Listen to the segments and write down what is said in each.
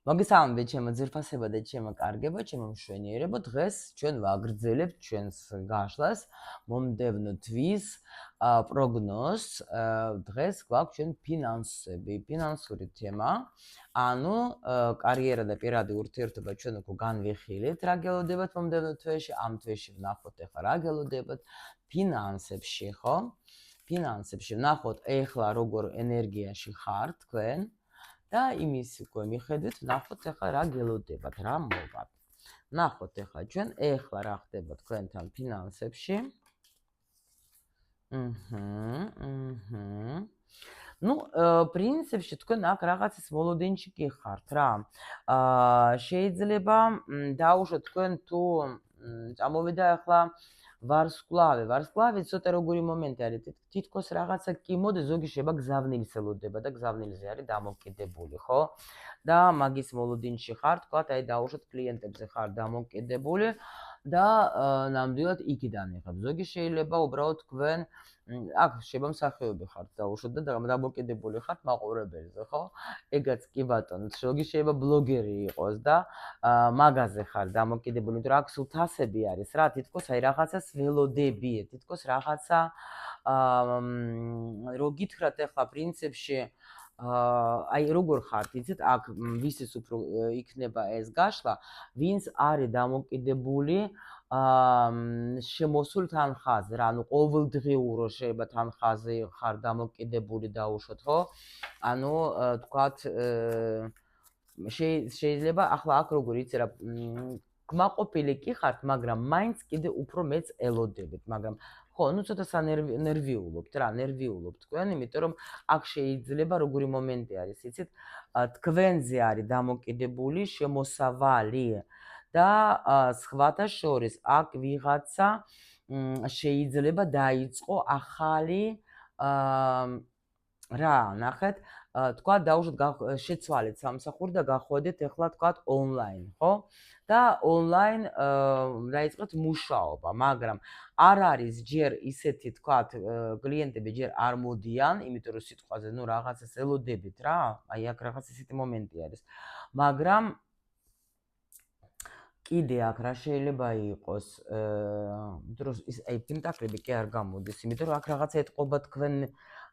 მოგესალმებით ჩემო ძირფასებო და ჩემო კარგებო, ჩემო მშვენიერებო. დღეს ჩვენ ვაგრძელებთ ჩვენს გაშლას მომდევნო თვის პროგნოზს. დღეს გვაქვს ჩვენ ფინანსები, ფინანსური თემა. ანუ კარიერა და პირადი ურთიერთობა ჩვენ უკვე განვიხილეთ, რა გელოდებათ მომდევნო თვეში, ამ თვეში ვნახოთ ახლა რა გელოდებათ ფინანსებში, ხო? ფინანსებში ვნახოთ ახლა როგორ ენერგიაში ხართ თქვენ. და იმის უკვე მიხედვით ვნახოთ ახლა რა გელოდებათ, რა მოვათ. ვნახოთ ახლა ჩვენ ახლა რა ხდება თქვენთან ფინანსებში. Ну, პრინციპში თქვენ აქ რაღაცის მოლოდინში გიხართ რა. შეიძლება დაუშვათ თქვენ თუ წამოვიდა ახლა ვარსკვლავი ცოტა როგორი მომენტი არის, თითქოს რაღაცა კი მოდი, ზოგი შეიძლება გზავნილს ელოდება და გზავნილზე არის დამოკიდებული, ხო? და მაგის მოლოდინში ხარ, თქვათ, აი დაუშვათ კლიენტებზე ხარ დამოკიდებული და ნამდვილად იქიდან იღებ. ზოგი შეიძლება უბრალოდ თქვენ აქ შეიძლება მსახიობი ხართ დაუშვათ და დამოკიდებული ხართ მაყურებელზე, ხო? ეგაც კი ბატონო, ზოგი შეიძლება ბლოგერი იყოს და მაგაზე ხარ დამოკიდებული, იმიტომ რომ აქ სულ თასები არის რა, თითქოს აი რაღაცას ველოდები, თითქოს რაღაცა რო გითხრათ ახლა პრინციპში აი როგორ ხართ, იცით, აქ ვისის უფრო იქნება ეს გაშლა, ვინც არის დამოკიდებული შემოსულ თანხაზე რა, ანუ ყოველდღიურო შეიძლება თანხაზე ხარ დამოკიდებული დაუშვათ, ხო? ანუ თქვათ შეიძლება ახლა აქ როგორ იცი რა, გმაყოფილი კი ხართ, მაგრამ მაინც კიდე უფრო მეც ელოდებით, მაგრამ ხო, ну ცოტა ნერვიულობთ რა, ნერვიულობთ თქვენ, იმიტომ რომ აქ შეიძლება როგორი მომენტი არის, იცით, თქვენზე არის დამოკიდებული შემოსავალი და სხვათა შორის აქ ვიღაცა შეიძლება დაიწყო ახალი რა, ნახეთ, თქვა დაუშვათ შეცვალეთ სამსახური და გახვედეთ ახლა თქვათ ონლაინ, ხო? და ონლაინ დაიწყეთ მუშაობა, მაგრამ არ არის ჯერ ისეთი თქვათ კლიენტები ჯერ არ მოდიან, იმიტომ რომ სიტყვაზე ნუ რაღაცას ელოდებით რა, აი აქ რაღაც ისეთი მომენტი არის. მაგრამ კიდე აქ რა შეიძლება იყოს, იმიტომ რომ ის აი პენტაკლები კი არ გამოდის, იმიტომ რომ აქ რაღაცა ეთყობა თქვენ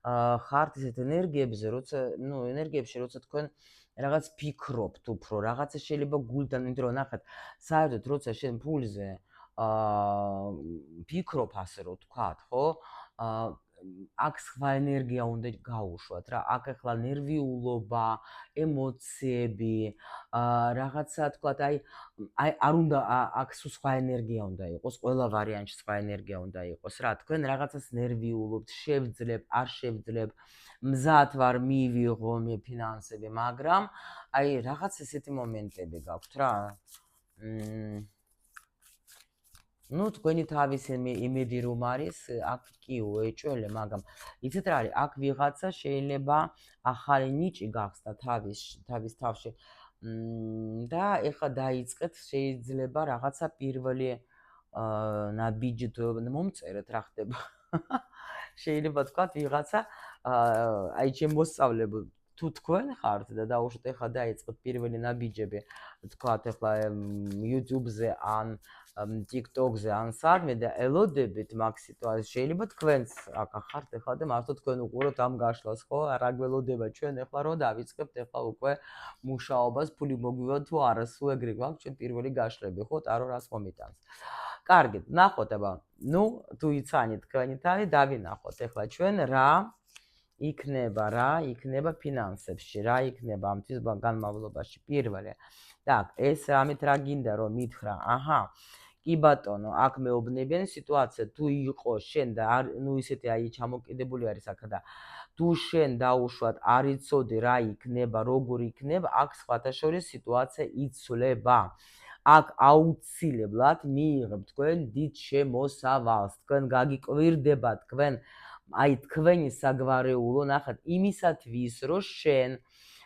ხართ ისეთ ენერგიებზე, როცა ნუ ენერგიებში როცა თქვენ რაღაც ფიქრობთ უფრო, რაღაცა შეიძლება გულთან, იმიტომ რომ ნახეთ, საერთოდ როცა შენ ფულზე ფიქრობ ასე რომ თქვათ, ხო? აქ სხვა ენერგია უნდა გაუშვათ რა, აქ ახლა ნერვიულობა, ემოციები, რაღაცა თქვათ, აი არ უნდა აქ სხვა ენერგია უნდა იყოს, ყველა ვარიანტში სხვა ენერგია უნდა იყოს რა, თქვენ რაღაცას ნერვიულობთ, შევძლებ, არ შევძლებ, მზად ვარ მივიღო მე ფინანსები, მაგრამ აი რაღაც ესეთი მომენტები გაქვთ რა. ну თქვენი თავის იმედი რომ არის, აქ კი უეჭველე, მაგრამ იცით რა არის, აქ ვიღაცა შეიძლება ახალი ნიჭი გახსნა თავის თავში. და ეხლა დაიწყეთ, შეიძლება რაღაცა პირველი ნაბიჯი მომწერეთ რა ხდება. შეიძლება თქვა ვიღაცა აი შემოსწავლებ თუ თქვენ ხართ და დაუშვათ ეხლა დაიწყეთ პირველი ნაბიჯები, თქვათ ეხლა YouTube-ზე ან TikTok-ზე ან სადმე და ელოდებით მაგ სიტუაციას, შეიძლება თქვენც აქ ხართ ეხლა და მართლა თქვენ უყუროთ ამ გაშლას, ხო? რა გველოდება ჩვენ ეხლა რომ დავიწყებთ ეხლა უკვე მუშაობას, ფული მოგვივა თუ არა, სულ ეგრე გვაქვს ჩვენ პირველი გაშლები, ხო? ტარო რას მომიტანს. კარგით, ნახოთ აბა. ну, თუ იცანით თქვენი თავი, დავინახოთ ეხლა ჩვენ რა იქნება ფინანსებში, რა იქნება ამ თვის განმავლობაში პირველი. так, ეს ამით რა გინდა რომ მითხრა? აჰა. კი ბატონო, აქ მეუბნებიან სიტუაცია თუ იყო შენ და ნუ ისეთი აი ჩამოკიდებული არის აქ და თუ შენ დაუშვათ არ იცოდი რა იქნება, როგორ იქნება, აქ სხვათა შორის სიტუაცია იცვლება. აქ აუცილებლად მიიღებ თქვენ დიდ შემოსავალს, თქვენ გაგიკვირდება თქვენ აი თქვენი საგვარეულო, ნახეთ, იმისათვის რომ შენ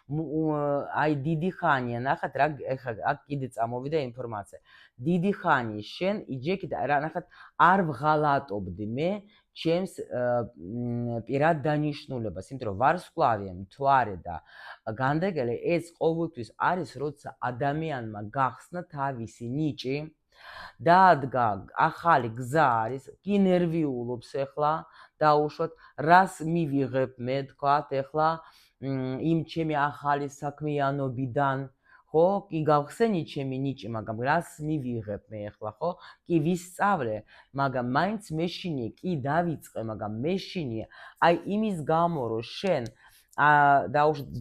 აი დიდი ხანია, ნახეთ რა აქ კიდე წამოვიდა ინფორმაცია. დიდი ხანი შენ იჯექი და რა ნახეთ არ ვღალატობდი მე ჩემს პირად დანიშნულებას, იმიტომ რომ ვარსკვლავი, მთვარე და განდეგელი ეს ყოველთვის არის, როცა ადამიანმა გახსნა თავისი ნიჭი, დაადგა ახალი გზა არის, კი ნერვიულობს ახლა დაუშვათ, რას მივიღებ მე თქვათ ახლა იმ ჩემი ახალი საქმიანობიდან, ხო, კი გავხსენი ჩემი ნიჭი, მაგრამ რას მივიღებ მე ახლა, ხო? კი ვისწავლე, მაგრამ მაინც მეშინია, კი დავიწყე, მაგრამ მეშინია, აი იმის გამო, რომ შენ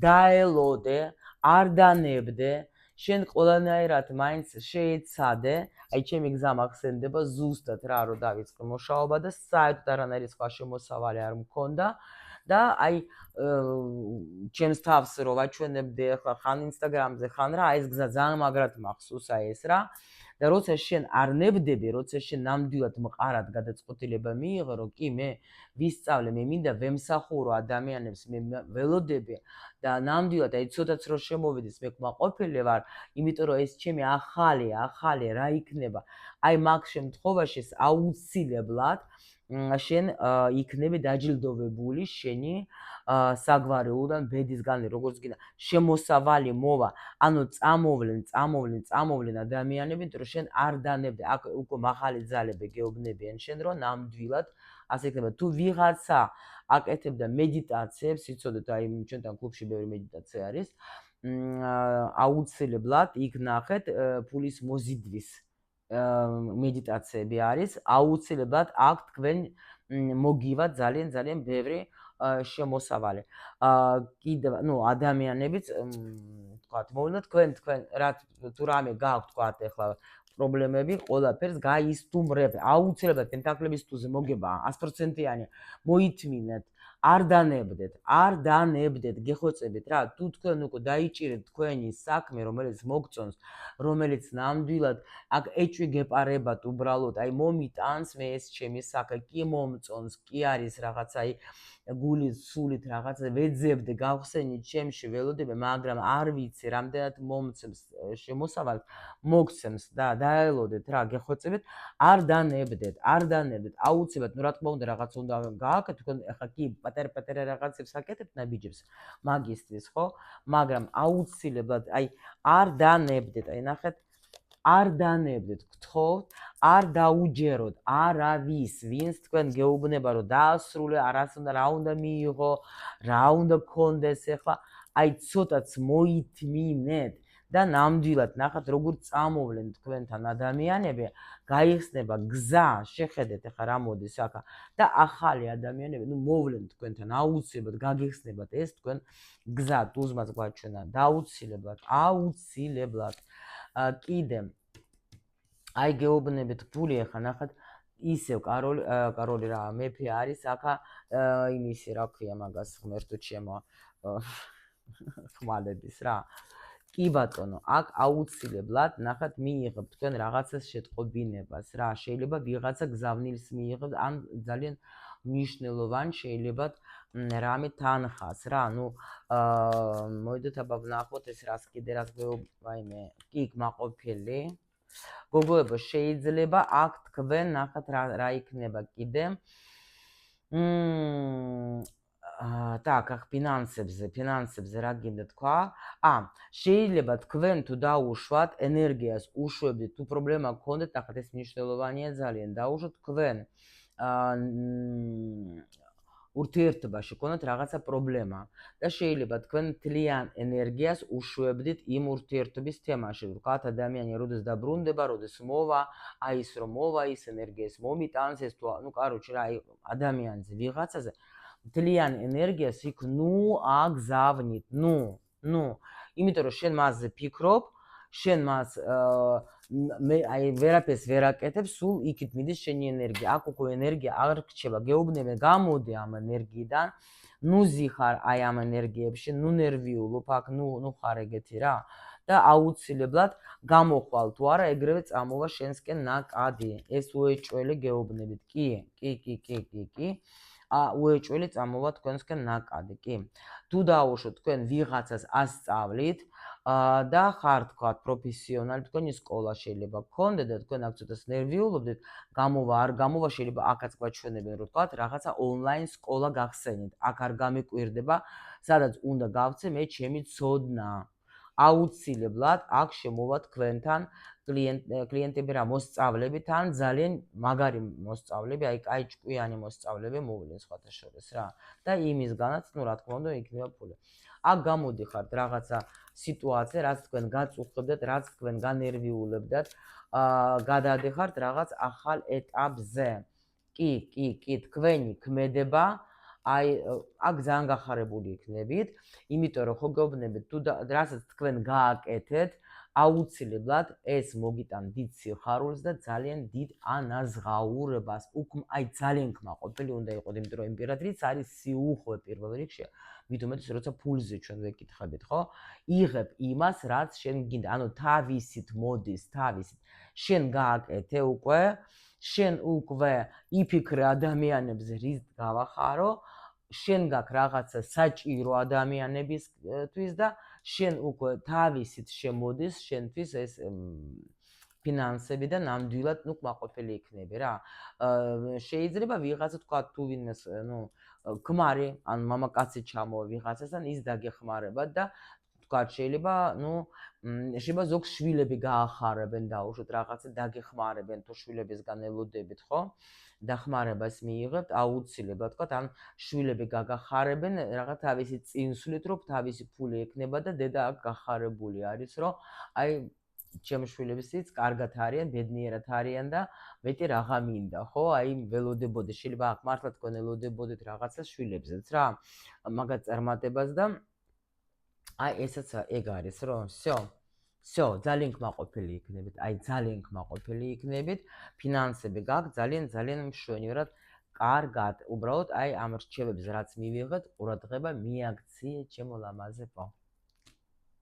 დაელოდე, არ დანებდე, შენ ყველანაირად მაინც შეეცადე, აი ჩემი გზა მახსენდება ზუსტად რა რომ დავიწყე მუშაობა და საერთოდ არანაირი სხვა შემოსავალი არ მქონდა და აი ჩემს თავს რო ვაჩვენებდი ახლა ხან ინსტაგრამზე ხან რა ეს გზა ძალიან მაგრად მახსოვს აი ეს რა და როცა შენ არ ნებდები, როცა შენ ნამდვილად მყარად გადაწყვეტილება მიიღო, რომ კი მე ვისწავლე, მე მინდა ვემსახურო ადამიანებს, მე ველოდები და ნამდვილად აი ცოტაც რო შემოვიდეს, მე კმაყოფილი ვარ, იმიტომ რომ ეს ჩემი ახალი რა იქნება. აი მაგ შემთხვევაში აუცილებლად შენ იქნები დაჯილდოვებული შენი საგვარეულოდან ბედისგან როგორც გინდა შემოსავალი მოვა, ანუ წამოვლენ ადამიანები, იმიტომ რომ შენ არ დანებდე, აქ უკვე მაღალი ძალები გეუბნებიან შენ, რომ ნამდვილად ასე იქნება. თუ ვიღაცა აკეთებდა მედიტაციებს, იცოდეთ, აი ჩვენთან კლუბში ბევრი მედიტაცია არის, აუცილებლად იქ ნახეთ ფულის მოზიდვის მედიტაციები არის, აუცილებლად აქ თქვენ მოგივა ძალიან ბევრი შემოსავალი. კიდევ, ადამიანებიც თქვათ, მოვიდა თქვენ რაც თუ რამე გააქვთ თქვათ ახლა პრობლემები, ყველაფერს გაისტუმრებთ. აუცილებლად პენტაკლების თუზე მოგება 100%-იანი მოითმინეთ. არ დანებდეთ, გეხოცებით რა, თუ თქვენ უკვე დაიჭირეთ თქვენი საქმე, რომელიც მოგწონს, რომელიც ნამდვილად აქ ეჭვი გეპარებათ უბრალოდ, აი მომიტანს მე ეს ჩემი საქმე, კი მომწონს, კი არის რაღაცა აი გულით, სულით რაღაცა ვეძებდე, გავხსენით ჩემში ველოდები, მაგრამ არ ვიცი, რამდენად მომცემს შემოსავალს, მოგცემს და დაელოდეთ რა, გეხოცებით, არ დანებდეთ, აუცილებლად, რა თქმა უნდა, რაღაც უნდა გააკეთოთ, თქვენ ახლა კი პატარა რაღაცებს აკეთებთ ნაბიჯებს, მაგისტრის, ხო? მაგრამ აუცილებლად, აი არ დანებდეთ, აი ნახეთ, არ დანებდეთ, გთხოვთ, არ დაუჯეროთ არავის, ვინც თქვენ გეუბნება, რომ დაასრულე, რა უნდა მიიღო, რა უნდა გქონდეს ახლა, აი ცოტაც მოითმინეთ და ნამდვილად ნახეთ, როგორ წამოვლენ თქვენთან ადამიანები, გაიხსნება გზა, შეხედეთ ახლა რა მოდის აქ და ახალი ადამიანები, მოვლენ თქვენთან, აუცილებლად გაგიხსნებათ ეს თქვენ გზა, დუზმას გვაჩვენა და აუცილებლად კიდე აი გეუბნებით ფული ახლა ნახეთ ისევ კაროლი რა მეფე არის აქა იმისი რა ქვია მაგას ღმერთო ჩემო ხმალების რა კი ბატონო აქ აუცილებლად ნახეთ მიიღებ თქვენ რაღაცას შეტყობინებას რა შეიძლება ვიღაცა გზავნილს მიიღებ ან ძალიან მნიშვნელოვან შეიძლება რამე თანხას რა მოვიდეთ აბა ვნახოთ ეს რას კიდე რას ვაიმე კი გმაყოფილი გოგოებო შეიძლება აქ თქვენ ნახეთ რა იქნება კიდე так, აქ ფინანსებზე რა გინდა თქვა? შეიძლება თქვენ თუ დაუშვათ ენერგიას უშვებდით თუ პრობლემა გქონდეთ, ნახეთ ეს მნიშვნელოვანია ძალიან, დაუშვათ თქვენ ურთიერთობაში გქონდათ რაღაცა პრობლემა და შეიძლება თქვენ თლიან ენერგიას უშვებდით იმ ურთიერთობის თემაში. ვთქვათ, ადამიანი როდეს დაბრუნდება, როდეს მოვა, აი ის რომ მოვა, ის ენერგიას მომიტანს, ეს თუ კაროჩე რა, ადამიანზე ვიღაცაზე თლიან ენერგიას იქ აგზავნით, იმიტომ რომ შენ მასზე ფიქრობ, შენ მას აი ვერაფერს ვერ აკეთებ, სულ იქით მიდის შენი ენერგია. აქ უკვე ენერგია არ რჩება, გეუბნები, გამოდი ამ ენერგიიდან, ზიხარ აი ამ ენერგიებში, ნერვიულობ აქ, ხარ ეგეთი რა. და აუცილებლად გამოხვალ თუ არა, ეგრევე წამოვა შენსკენ ნაკადი. ეს უეჭველი გეუბნებით. კი. უეჭველი წამოვა თქვენსკენ ნაკადი, კი. თუ დაუშვოთ თქვენ ვიღაცას ასწავლით, და ხარ თქვა პროფესიონალი, თქვენი სკოლა შეიძლება გქონდეთ და თქვენ აქ ცოტას ნერვიულობდეთ, გამოვა არ გამოვა შეიძლება აქაც გვაჩვენებენ, რომ თქვა რაღაცა ონლაინ სკოლა გახსენეთ. აქ არ გამიკვირდება, სადაც უნდა გავცე მე ჩემი ცოდნა. აუცილებლად აქ შემოვა თქვენთან კლიენტები რა მოსწავლებით ან ძალიან მაგარი მოსწავლები, აი კაი ჭკვიანი მოსწავლები მოვლენ სხვათა შორის რა. და იმისგანაც, ну, რა თქმა უნდა, იქნება ფული. აქ გამოდიხართ რაღაცა სიტუაცია, რაც თქვენ გაწუხებდათ, რაც თქვენ განერვიულებდათ, გადადიხართ რაღაც ახალ ეტაპზე. კი, თქვენი ქმედება აი აქ ძალიან გახარებული იქნებით, იმიტომ რომ ხო გეუბნებით თუ რასაც თქვენ გააკეთეთ, აუცილებლად ეს მოგიტან დიდ სიხარულს და ძალიან დიდ ანაზღაურებას. აი ძალიან კმაყოფილი უნდა იყოთ, იმიტომ რომ იმპერატრიც არის სიუხვე პირველ რიგში. მით უმეტეს როცა ფულზე ჩვენ ვეკითხებით, ხო? იღებ იმას, რაც შენ გინდა. ანუ თავისით მოდის, თავისით. შენ გააკეთე უკვე, შენ უკვე იფიქრე ადამიანებზე, რის გავახარო, შენ გაქვს რაღაცა საჭირო ადამიანებისთვის და შენ უკვე თავისით შემოდის შენთვის ეს ფინანსები და ნამდვილად, ну, კმაყოფილი იქნები რა. შეიძლება ვიღაცა თქვა თუ ვინმეს, ну, ქმარი ან მამაკაცი ჩამოვა ვიღაცასთან, ის დაგეხმარება და თქვა შეიძლება, ну, შეიძლება ზოგ შვილები გაახარებენ დაუშვათ რაღაცა დაგეხმარებენ თუ შვილებისგან ელოდებით, ხო? დახმარებას მიიღებთ, აუცილებლად თქვა, ან შვილები გაგახარებენ რაღაც თავისი წინსვლით, რომ თავისი ფული ექნება და დედა აქ გახარებული არის, რომ აი ჩემი შვილებიც კარგად არიან, ბედნიერად არიან და მეტი რაღა მინდა, ხო? აი ველოდებოდი, შეიძლება აქ მართლა თქვენ ელოდებოდეთ რაღაცა შვილებზეც რა, მაგათ წარმატებას და აი ესაც ეგ არის, რომ всё, ძალიან კმაყოფილი იქნებით, აი ძალიან კმაყოფილი იქნებით, ფინანსები გაქვთ ძალიან მშვენივრად, კარგად. უბრალოდ აი ამ რჩევებს რაც მივიღეთ, ყურადღება მიაქციეთ ჩემო ლამაზებო.